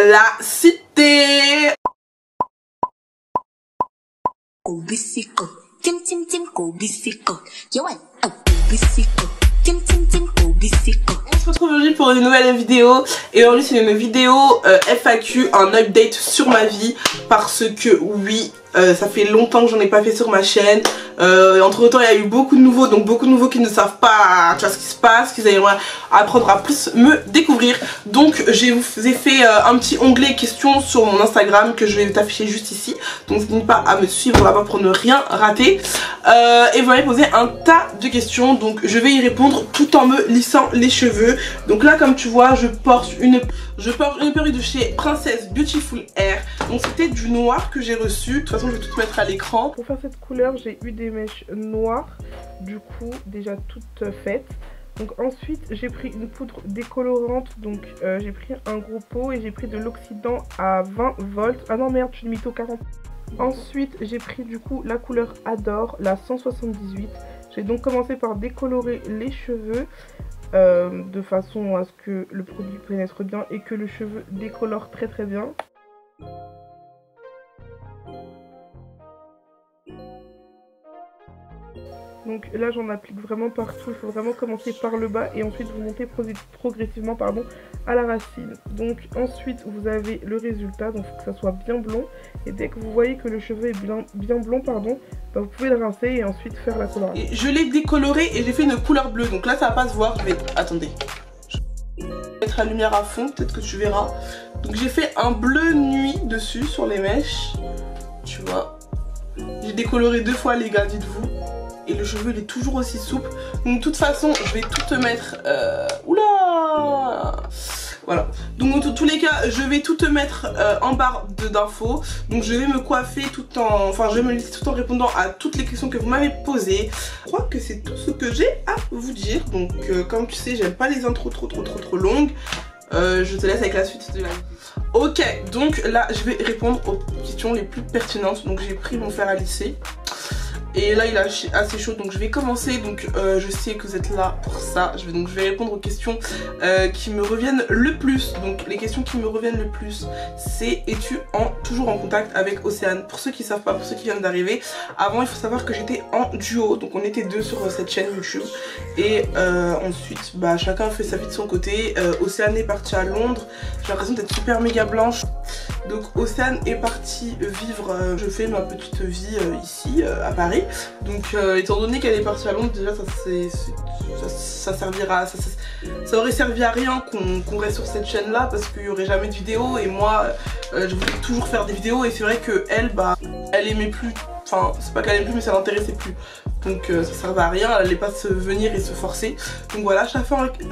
la cité. On se retrouve aujourd'hui pour une nouvelle vidéo et aujourd'hui c'est une vidéo FAQ, un update sur ma vie parce que oui, ça fait longtemps que j'en ai pas fait sur ma chaîne. Entre temps il y a eu beaucoup de nouveaux, donc beaucoup de nouveaux qui ne savent pas ce qui se passe, qui aimeraient apprendre à plus me découvrir. Donc je vous ai fait un petit onglet questions sur mon Instagram que je vais t'afficher juste ici. Donc n'hésite pas à me suivre là-bas pour ne rien rater. Et vous m'avez posé un tas de questions, donc je vais y répondre tout en me lissant les cheveux. Donc là comme tu vois je porte une perruque de chez Princess Beautiful Hair. Donc c'était du noir que j'ai reçu. De toute façon je vais tout mettre à l'écran. Pour faire cette couleur j'ai eu des mèches noires, du coup déjà toutes faites. Donc ensuite j'ai pris une poudre décolorante, donc j'ai pris un gros pot et j'ai pris de l'oxydant à 20 volts. Ah non merde, je suis de mytho 40. Ensuite j'ai pris du coup la couleur Adore, la 178. J'ai donc commencé par décolorer les cheveux de façon à ce que le produit pénètre bien et que le cheveu décolore très très bien. Donc là j'en applique vraiment partout, il faut vraiment commencer par le bas et ensuite vous montez progressivement à la racine. Donc ensuite vous avez le résultat, donc il faut que ça soit bien blond. Et dès que vous voyez que le cheveu est bien blond, bah, vous pouvez le rincer et ensuite faire la coloration. Et je l'ai décoloré et j'ai fait une couleur bleue, donc là ça va pas se voir, attendez. Je vais mettre la lumière à fond, peut-être que tu verras. Donc j'ai fait un bleu nuit dessus sur les mèches, tu vois. J'ai décoloré 2 fois les gars, dites-vous. Et le cheveu il est toujours aussi souple. Donc de toute façon je vais tout te mettre oula. Voilà. Donc dans tous les cas je vais tout te mettre en barre d'infos. Donc je vais me coiffer tout en je vais me lisser tout en répondant à toutes les questions que vous m'avez posées. Je crois que c'est tout ce que j'ai à vous dire. Donc comme tu sais j'aime pas les intros trop longues. Je te laisse avec la suite de la vidéo. Ok, donc là je vais répondre aux questions les plus pertinentes. Donc j'ai pris mon fer à lisser. Et là il est assez chaud, donc je vais commencer. Donc je sais que vous êtes là pour ça. Je vais répondre aux questions qui me reviennent le plus. Donc les questions qui me reviennent le plus, c'est: es-tu toujours en contact avec Océane? Pour ceux qui savent pas, pour ceux qui viennent d'arriver, avant il faut savoir que j'étais en duo. Donc on était 2 sur cette chaîne YouTube. Et ensuite chacun fait sa vie de son côté. Océane est partie à Londres. J'ai l'impression d'être super méga blanche. Donc Océane est partie vivre, je fais ma petite vie ici à Paris. Donc étant donné qu'elle est partie à Londres, déjà ça aurait servi à rien qu'on reste sur cette chaîne là, parce qu'il n'y aurait jamais de vidéo. Et moi je voulais toujours faire des vidéos, et c'est vrai que elle aimait plus, enfin c'est pas qu'elle aimait plus mais ça l'intéressait plus. Donc ça servait à rien, elle allait pas se venir et se forcer. Donc voilà,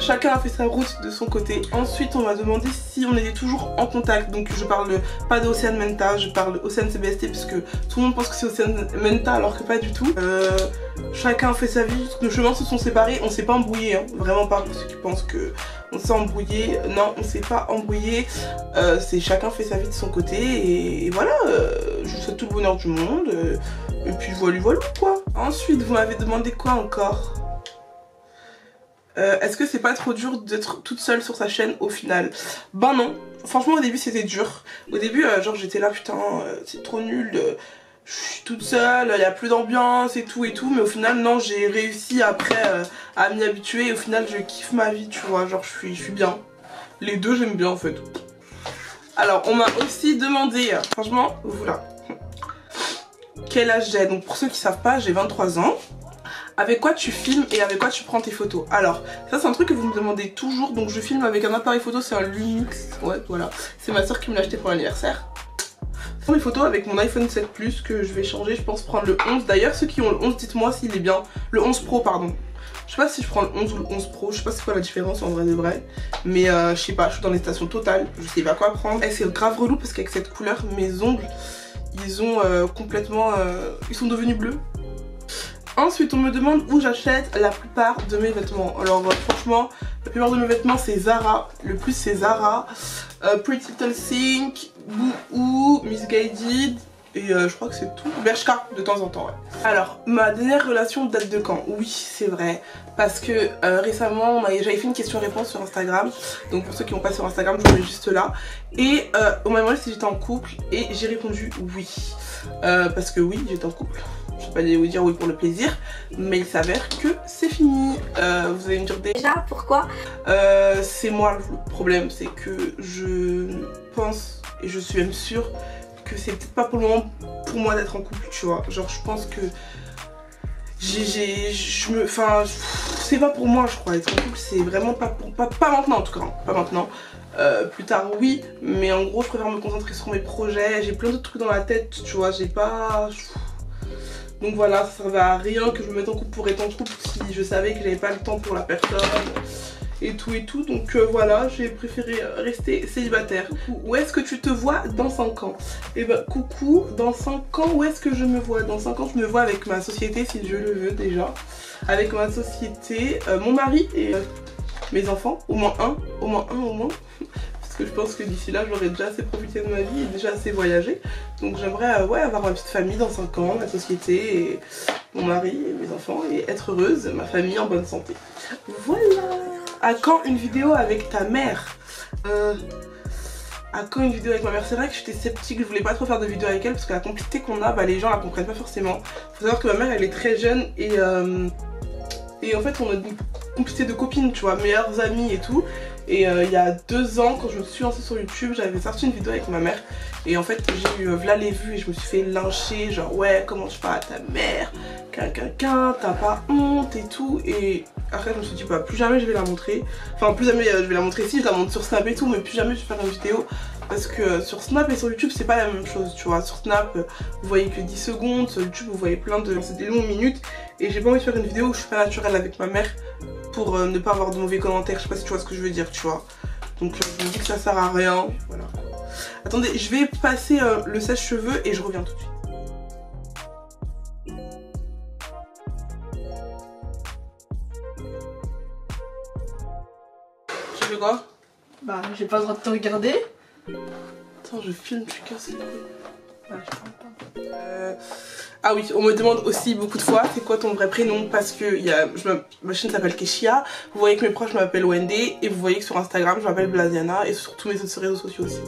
chacun a fait sa route de son côté. Ensuite on m'a demandé si on était toujours en contact. Donc je parle pas d'Océane Menta, je parle d'Océane CBST, puisque tout le monde pense que c'est Océane Menta alors que pas du tout. Chacun a fait sa vie, nos chemins se sont séparés, on s'est pas embrouillé, hein. Vraiment pas pour ceux qui pensent que on s'est embrouillé. Non, on s'est pas embrouillé, c'est chacun fait sa vie de son côté. Et voilà, je vous souhaite tout le bonheur du monde. Et puis voilà quoi. Ensuite vous m'avez demandé quoi encore? Est-ce que c'est pas trop dur d'être toute seule sur sa chaîne au final? Ben non, franchement au début c'était dur. Au début genre j'étais là putain c'est trop nul, je suis toute seule, il n'y a plus d'ambiance et tout. Mais au final non, j'ai réussi après à m'y habituer. Et au final je kiffe ma vie, tu vois, genre je suis bien. Les deux j'aime bien en fait. Alors on m'a aussi demandé, franchement voilà, quel âge j'ai. Donc pour ceux qui savent pas, j'ai 23 ans. Avec quoi tu filmes et avec quoi tu prends tes photos? Alors ça c'est un truc que vous me demandez toujours. Donc je filme avec un appareil photo, c'est un Lumix. Ouais voilà, c'est ma soeur qui me l'a acheté pour l'anniversaire. Je prends mes photos avec mon iPhone 7 Plus que je vais changer, je pense prendre le 11. D'ailleurs ceux qui ont le 11, dites moi s'il est bien. Le 11 Pro pardon. Je sais pas si je prends le 11 ou le 11 Pro, je sais pas c'est quoi la différence en vrai de vrai. Mais je sais pas, je suis dans les stations totales, je sais pas quoi prendre. Et c'est grave relou parce qu'avec cette couleur, mes ongles, ils ont complètement... ils sont devenus bleus. Ensuite on me demande où j'achète la plupart de mes vêtements. Alors franchement la plupart de mes vêtements c'est Zara. Le plus c'est Zara, Pretty Little Thing, Boohoo, Missguided Et je crois que c'est tout. Bershka de temps en temps, ouais. Alors, ma dernière relation date de quand? Oui, c'est vrai. Parce que récemment, j'avais fait une question-réponse sur Instagram. Donc pour ceux qui n'ont pas sur Instagram, je vous mets juste là. Et on m'a demandé si j'étais en couple. Et j'ai répondu oui. Parce que oui, j'étais en couple. Je vais pas vous dire oui pour le plaisir. Mais il s'avère que c'est fini. Vous allez me dire déjà pourquoi? C'est moi le problème. C'est que je pense, et je suis même sûre, que c'est peut-être pas pour le moment pour moi d'être en couple, tu vois. Genre je pense que enfin c'est pas pour moi, je crois. Être en couple c'est vraiment pas pour, pas maintenant en tout cas, hein, pas maintenant. Plus tard oui, mais en gros je préfère me concentrer sur mes projets. J'ai plein d'autres trucs dans la tête, tu vois. J'ai pas, donc voilà, ça servait à rien que je me mette en couple pour être en couple si je savais que j'avais pas le temps pour la personne et tout. Donc voilà, j'ai préféré rester célibataire. Où est-ce que tu te vois dans 5 ans? Et bah coucou, dans 5 ans, où est-ce que je me vois? Dans 5 ans, je me vois avec ma société, si Dieu le veut déjà. Avec ma société, mon mari et mes enfants, au moins un. Parce que je pense que d'ici là, j'aurais déjà assez profité de ma vie et déjà assez voyagé. Donc j'aimerais ouais, avoir ma petite famille dans 5 ans, ma société, et mon mari et mes enfants, et être heureuse, ma famille en bonne santé. Voilà. À quand une vidéo avec ta mère? À quand une vidéo avec ma mère? C'est vrai que j'étais sceptique, je voulais pas trop faire de vidéo avec elle parce que la complicité qu'on a, bah, les gens la comprennent pas forcément. Faut savoir que ma mère elle est très jeune et en fait on a une complicité de copines, tu vois, meilleures amies et tout. Et il y a 2 ans, quand je me suis lancée sur YouTube, j'avais sorti une vidéo avec ma mère. Et en fait j'ai eu voilà les vues et je me suis fait lyncher, genre ouais comment tu parles à ta mère, t'as pas honte et tout. Et après je me suis dit bah plus jamais je vais la montrer. Enfin plus jamais je vais la montrer, si je la montre sur Snap et tout, mais plus jamais je vais faire une vidéo. Parce que sur Snap et sur YouTube c'est pas la même chose, tu vois. Sur Snap vous voyez que 10 secondes, sur YouTube vous voyez plein de... c'est des longues minutes. Et j'ai pas envie de faire une vidéo où je suis pas naturelle avec ma mère pour ne pas avoir de mauvais commentaires, je sais pas si tu vois ce que je veux dire, tu vois. Donc je me dis que ça sert à rien, voilà. Attendez, je vais passer le sèche-cheveux et je reviens tout de suite. Tu fais quoi? Bah j'ai pas le droit de te regarder. Attends, je filme, tu casses les couilles. Bah je parle pas. Ah oui, on me demande aussi beaucoup de fois c'est quoi ton vrai prénom, parce que ma chaîne s'appelle Keshia, vous voyez que mes proches m'appellent Wendy et vous voyez que sur Instagram je m'appelle Blasiana et sur tous mes autres réseaux sociaux aussi.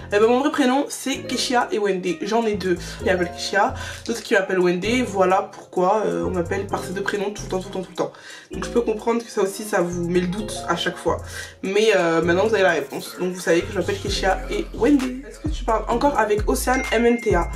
Et ben mon vrai prénom c'est Keshia et Wendy, j'en ai 2 qui m'appellent Keshia, d'autres qui m'appellent Wendy, voilà pourquoi on m'appelle par ces 2 prénoms tout le temps. Donc je peux comprendre que ça aussi ça vous met le doute à chaque fois, mais maintenant vous avez la réponse, donc vous savez que je m'appelle Keshia et Wendy. Est-ce que tu parles encore avec Océane MNTA?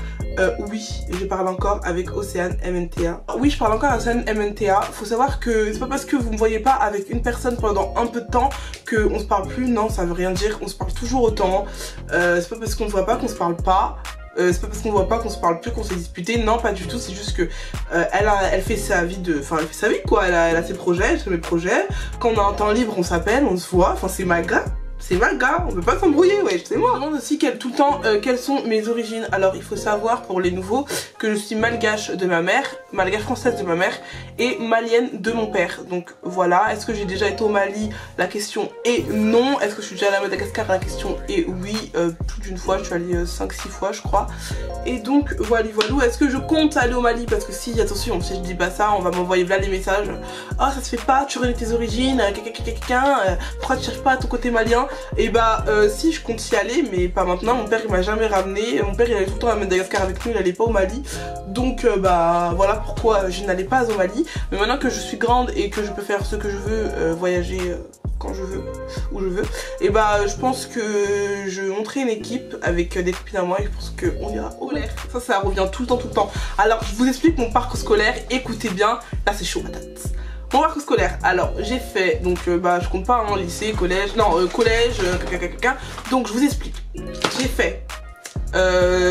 Oui, je parle encore avec Océane MNTA. Oui, je parle encore avec Océane MNTA. Faut savoir que c'est pas parce que vous me voyez pas avec une personne pendant un peu de temps qu'on se parle plus. Non, ça veut rien dire. On se parle toujours autant. C'est pas parce qu'on se voit pas qu'on se parle pas. C'est pas parce qu'on voit pas qu'on se parle plus, qu'on s'est disputé. Non, pas du tout. C'est juste que elle fait sa vie de... Enfin, elle fait sa vie quoi. Elle a ses projets, je fais mes projets. Quand on a un temps libre, on s'appelle, on se voit. Enfin, c'est ma gars. C'est ma gars, on peut pas s'embrouiller, ouais, c'est moi. Je me demande aussi tout le temps quelles sont mes origines. Alors il faut savoir pour les nouveaux que je suis malgache de ma mère, malgache française de ma mère et malienne de mon père. Donc voilà, est-ce que j'ai déjà été au Mali? La question est non. Est-ce que je suis déjà allée à Madagascar? La question est oui, plus d'une fois, je suis allée 5-6 fois je crois. Et donc voilà, est-ce que je compte aller au Mali? Parce que si, attention, si je dis pas ça, on va m'envoyer là les messages. Oh ça se fait pas, tu renies tes origines, pourquoi tu cherches pas à ton côté malien? Et bah si, je compte y aller mais pas maintenant. Mon père il m'a jamais ramené, mon père il allait tout le temps à Madagascar avec nous, il allait pas au Mali. Donc bah voilà pourquoi je n'allais pas au Mali. Mais maintenant que je suis grande et que je peux faire ce que je veux, voyager quand je veux, où je veux, et bah je pense que je monterai une équipe avec des copines à moi et je pense qu'on ira au scolaire. Ça revient tout le temps. Alors je vous explique mon parcours scolaire, écoutez bien, là c'est chaud patate. Mon parcours scolaire, alors j'ai fait, donc bah je compte pas hein, lycée, collège, non collège, donc je vous explique. J'ai fait,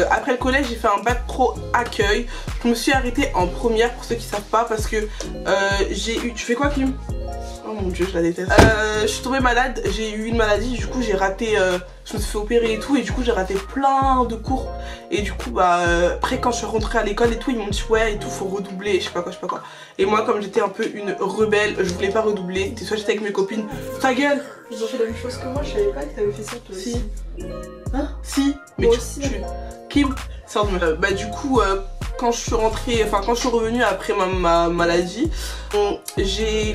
après le collège j'ai fait un bac pro accueil. Je me suis arrêtée en première pour ceux qui savent pas parce que j'ai eu, tu fais quoi Kim? Oh mon dieu, je la déteste. Je suis tombée malade, j'ai eu une maladie, du coup j'ai raté, je me suis fait opérer et tout, et du coup j'ai raté plein de cours. Et du coup bah après quand je suis rentrée à l'école et tout, ils m'ont dit ouais et tout, faut redoubler, je sais pas quoi. Et moi comme j'étais un peu une rebelle, je voulais pas redoubler, soit j'étais avec mes copines, ta gueule. Ils ont fait la même chose que moi, je savais pas que t'avais fait ça toi aussi. Si. Hein? Si. Mais moi tu... aussi. Kim, Bah du coup quand je suis rentrée, enfin quand je suis revenue après ma maladie, j'ai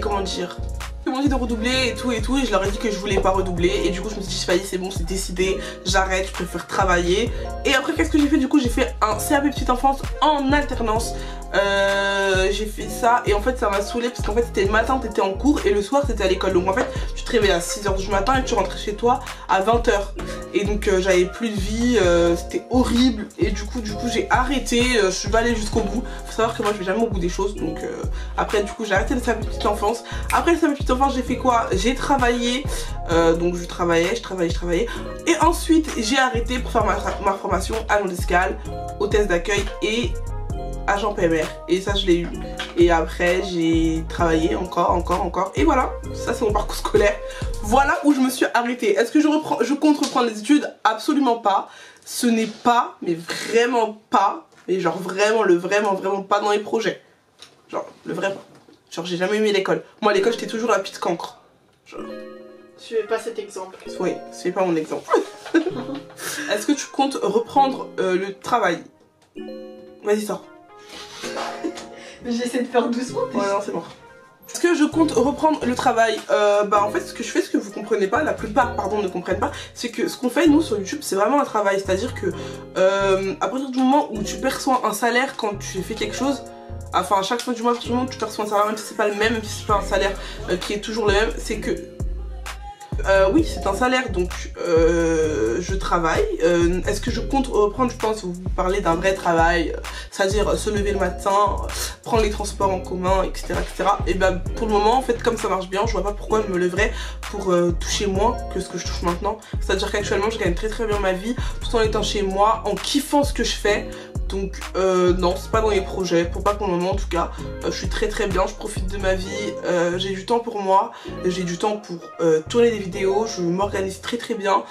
demandé de redoubler et tout et je leur ai dit que je voulais pas redoubler et du coup je me suis dit c'est bon, c'est décidé, j'arrête, je préfère travailler. Et après qu'est-ce que j'ai fait? Du coup j'ai fait un CAP petite enfance en alternance. J'ai fait ça et en fait ça m'a saoulée parce qu'en fait c'était le matin t'étais en cours et le soir t'étais à l'école, donc en fait tu te réveillais à 6h du matin et tu rentrais chez toi à 20h et donc j'avais plus de vie, c'était horrible et du coup j'ai arrêté, je suis pas allée jusqu'au bout. Faut savoir que moi je vais jamais au bout des choses, donc après du coup j'ai arrêté le CAP petite enfance. Après le CAP petite enfance j'ai fait quoi? J'ai travaillé, donc je travaillais et ensuite j'ai arrêté pour faire ma formation agent d'escale, hôtesse d'accueil et agent PMR, et ça je l'ai eu. Et après j'ai travaillé encore et voilà, ça c'est mon parcours scolaire. Voilà où je me suis arrêtée. Est-ce que je compte reprendre les études? Absolument pas. Ce n'est pas, mais vraiment pas, mais genre vraiment vraiment pas dans les projets. Genre le vrai pas. Genre j'ai jamais aimé l'école. Moi à l'école j'étais toujours la petite cancre. Genre... Suivez pas cet exemple. Oui, c'est pas mon exemple. Est-ce que tu comptes reprendre le travail? Vas-y sors. J'essaie de faire doucement. Ouais non c'est mort. Est-ce que je compte reprendre le travail? Bah en fait ce que je fais, ce que vous comprenez pas, la plupart pardon ne comprennent pas, c'est que ce qu'on fait nous sur YouTube c'est vraiment un travail. C'est-à-dire que à partir du moment où tu perçois un salaire quand tu fais quelque chose, enfin à chaque fin du mois, à partir du moment où tu perçois un salaire, même si c'est pas le même, même si c'est pas un salaire qui est toujours le même, c'est que oui c'est un salaire, donc je travaille. Est-ce que je compte reprendre? Je pense vous parlez d'un vrai travail, c'est-à-dire se lever le matin, prendre les transports en commun, etc. Et ben pour le moment en fait comme ça marche bien, je vois pas pourquoi je me lèverais pour toucher moins que ce que je touche maintenant. C'est-à-dire qu'actuellement je gagne très bien ma vie tout en étant chez moi, en kiffant ce que je fais. Donc non c'est pas dans les projets, pour le moment en tout cas. Je suis très bien, je profite de ma vie, j'ai du temps pour moi, j'ai du temps pour tourner des vidéos, je m'organise très bien.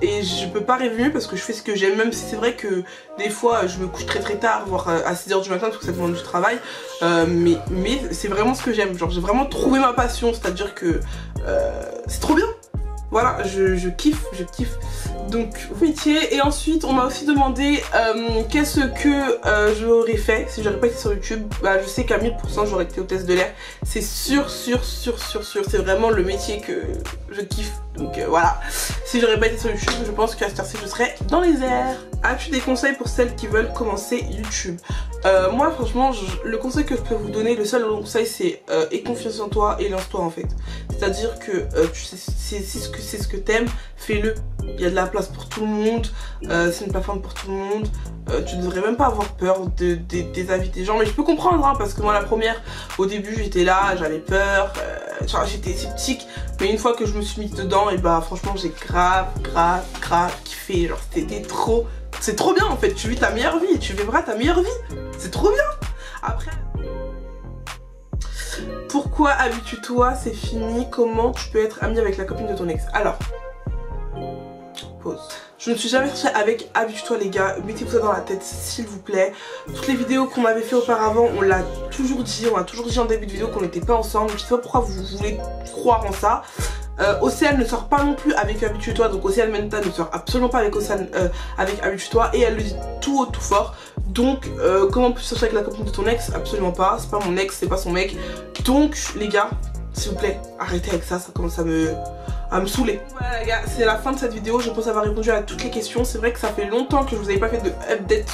Et je peux pas rêver mieux parce que je fais ce que j'aime, même si c'est vrai que des fois je me couche très tard, voire à 6h du matin parce que ça demande du travail, mais c'est vraiment ce que j'aime. Genre j'ai vraiment trouvé ma passion, c'est à dire que c'est trop bien. Voilà, je kiffe. Donc métier. Et ensuite on m'a aussi demandé qu'est-ce que j'aurais fait si j'aurais pas été sur YouTube. Bah je sais qu'à 1000% j'aurais été hôtesse de l'air. C'est sûr. C'est vraiment le métier que je kiffe. Donc voilà. Si j'aurais pas été sur YouTube, je pense qu'à cette heure-ci je serais dans les airs. As-tu des conseils pour celles qui veulent commencer YouTube? Moi franchement le conseil que je peux vous donner, le seul conseil c'est aie confiance en toi et lance-toi en fait. C'est à dire que tu sais, c'est ce que t'aimes, fais-le. Il y a de la place pour tout le monde, c'est une plateforme pour tout le monde. Tu ne devrais même pas avoir peur des avis des gens, mais je peux comprendre hein, parce que moi la première au début j'étais là, j'avais peur, j'étais sceptique, mais une fois que je me suis mise dedans et bah franchement j'ai grave kiffé. Genre c'était trop, c'est trop bien en fait, tu vis ta meilleure vie, tu vivras ta meilleure vie, c'est trop bien. Après pourquoi habitue-toi, c'est fini, comment tu peux être amie avec la copine de ton ex? Alors pause. Je ne suis jamais sortie avec habitue-toi les gars, mettez-vous ça dans la tête s'il vous plaît. Toutes les vidéos qu'on m'avait fait auparavant, on l'a toujours dit, en début de vidéo qu'on n'était pas ensemble. Je sais pas pourquoi vous voulez croire en ça. Océane ne sort pas non plus avec habitue-toi, donc Océane Menta ne sort absolument pas avec avec habitue-toi, et elle le dit tout haut tout fort. Donc comment peux-tu sortir avec la copine de ton ex? Absolument pas, c'est pas mon ex, c'est pas son mec. Donc les gars, s'il vous plaît, arrêtez avec ça, ça commence à me saouler. Voilà les gars, c'est la fin de cette vidéo, je pense avoir répondu à toutes les questions. C'est vrai que ça fait longtemps que je vous avais pas fait de update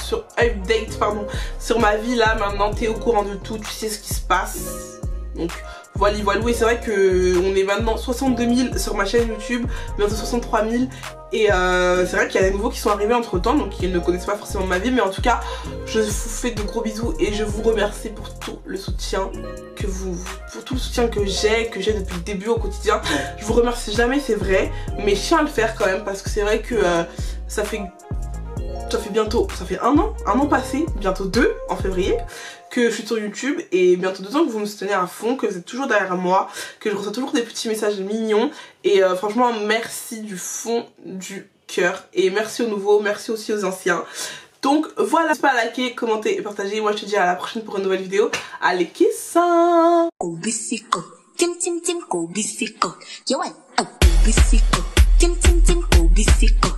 sur ma vie. Là maintenant t'es au courant de tout, tu sais ce qui se passe. Donc voilà, et c'est vrai que on est maintenant 62 000 sur ma chaîne YouTube, bientôt 63 000. Et c'est vrai qu'il y a des nouveaux qui sont arrivés entre temps, donc ils ne connaissent pas forcément ma vie. Mais en tout cas, je vous fais de gros bisous et je vous remercie pour tout le soutien que j'ai depuis le début au quotidien. Je vous remercie jamais, c'est vrai, mais je tiens à le faire quand même parce que c'est vrai que ça fait un an passé, bientôt 2 en février, que je suis sur YouTube, et bientôt 2 ans que vous me soutenez à fond, que vous êtes toujours derrière moi, que je reçois toujours des petits messages mignons, et franchement merci du fond du cœur, et merci aux nouveaux, merci aussi aux anciens. Donc voilà, n'hésitez pas à liker, commenter et partager. Moi je te dis à la prochaine pour une nouvelle vidéo. Allez, kiss! Tim tim tim, go bisiko. Yo, I, go bisiko. Tim tim tim, go bisiko.